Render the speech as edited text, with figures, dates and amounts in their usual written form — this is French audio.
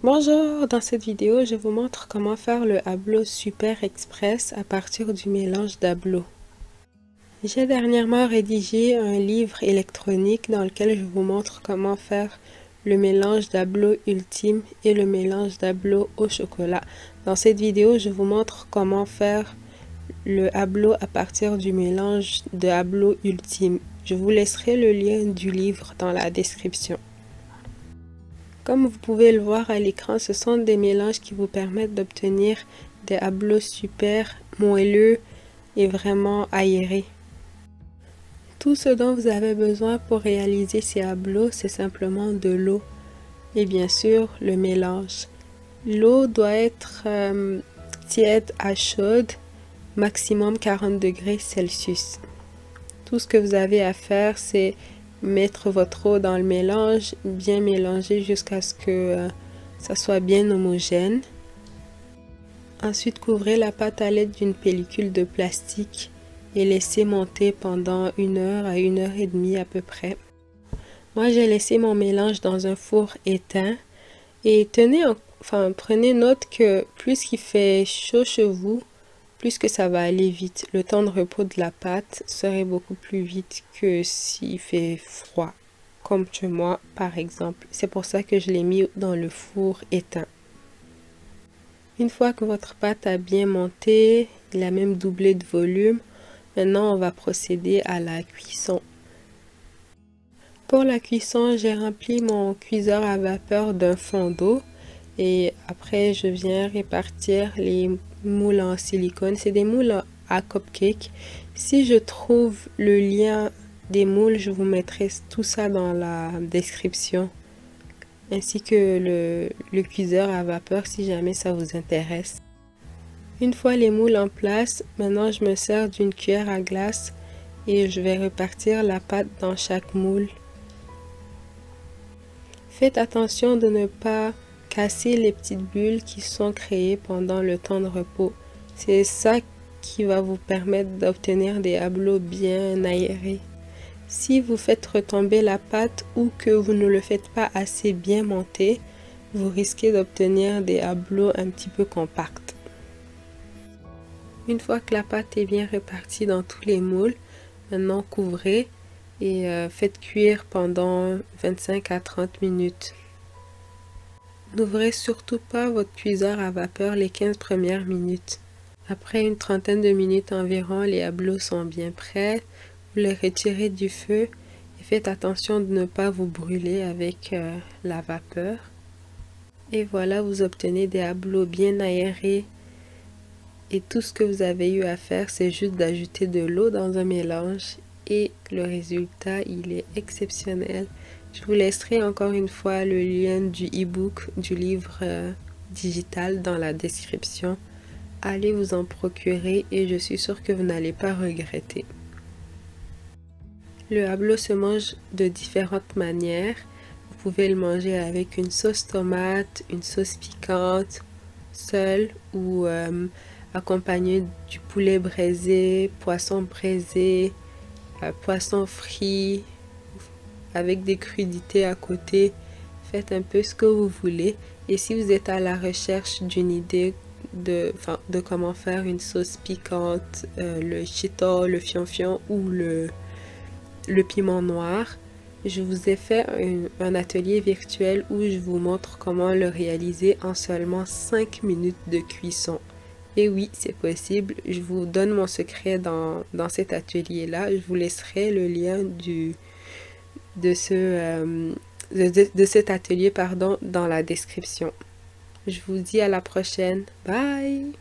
Bonjour, dans cette vidéo, je vous montre comment faire le Ablo Super Express à partir du mélange d'Ablo. J'ai dernièrement rédigé un livre électronique dans lequel je vous montre comment faire le mélange d'Ablo Ultime et le mélange d'Ablo au chocolat. Dans cette vidéo, je vous montre comment faire le Ablo à partir du mélange de Ablo Ultime. Je vous laisserai le lien du livre dans la description. Comme vous pouvez le voir à l'écran, ce sont des mélanges qui vous permettent d'obtenir des Ablos super moelleux et vraiment aérés. Tout ce dont vous avez besoin pour réaliser ces Ablos, c'est simplement de l'eau et bien sûr le mélange. L'eau doit être tiède à chaude, maximum 40 degrés Celsius. Tout ce que vous avez à faire, c'est mettre votre eau dans le mélange, bien mélanger jusqu'à ce que ça soit bien homogène. Ensuite, couvrez la pâte à l'aide d'une pellicule de plastique et laissez monter pendant 1 heure à 1 heure et demie à peu près. Moi, j'ai laissé mon mélange dans un four éteint et prenez note que plus il fait chaud chez vous, plus que ça va aller vite. Le temps de repos de la pâte serait beaucoup plus vite que s'il fait froid, comme chez moi par exemple. C'est pour ça que je l'ai mis dans le four éteint. Une fois que votre pâte a bien monté, il a même doublé de volume, maintenant on va procéder à la cuisson. Pour la cuisson, j'ai rempli mon cuiseur à vapeur d'un fond d'eau et après je viens répartir les moules en silicone. C'est des moules à cupcake. Si je trouve le lien des moules, je vous mettrai tout ça dans la description, ainsi que le cuiseur à vapeur si jamais ça vous intéresse. Une fois les moules en place, maintenant je me sers d'une cuillère à glace et je vais repartir la pâte dans chaque moule. Faites attention de ne pas casser les petites bulles qui sont créées pendant le temps de repos. C'est ça qui va vous permettre d'obtenir des Ablos bien aérés. Si vous faites retomber la pâte ou que vous ne le faites pas assez bien monter, vous risquez d'obtenir des Ablos un petit peu compacts. Une fois que la pâte est bien répartie dans tous les moules, maintenant couvrez et faites cuire pendant 25 à 30 minutes. N'ouvrez surtout pas votre cuiseur à vapeur les 15 premières minutes. Après une trentaine de minutes environ, les Ablos sont bien prêts. Vous les retirez du feu et faites attention de ne pas vous brûler avec la vapeur. Et voilà, vous obtenez des Ablos bien aérés. Et tout ce que vous avez eu à faire, c'est juste d'ajouter de l'eau dans un mélange. Et le résultat, il est exceptionnel. Je vous laisserai encore une fois le lien du e-book, du livre digital dans la description. Allez vous en procurer et je suis sûre que vous n'allez pas regretter. Le Ablo se mange de différentes manières. Vous pouvez le manger avec une sauce tomate, une sauce piquante, seul ou accompagné du poulet braisé, poisson braisé, poisson frit, avec des crudités à côté. Faites un peu ce que vous voulez. Et si vous êtes à la recherche d'une idée de comment faire une sauce piquante, le chito, le fion-fion ou le piment noir, je vous ai fait un atelier virtuel où je vous montre comment le réaliser en seulement 5 minutes de cuisson. Et oui, c'est possible. Je vous donne mon secret dans cet atelier-là. Je vous laisserai le lien de cet atelier dans la description. Je vous dis à la prochaine. Bye!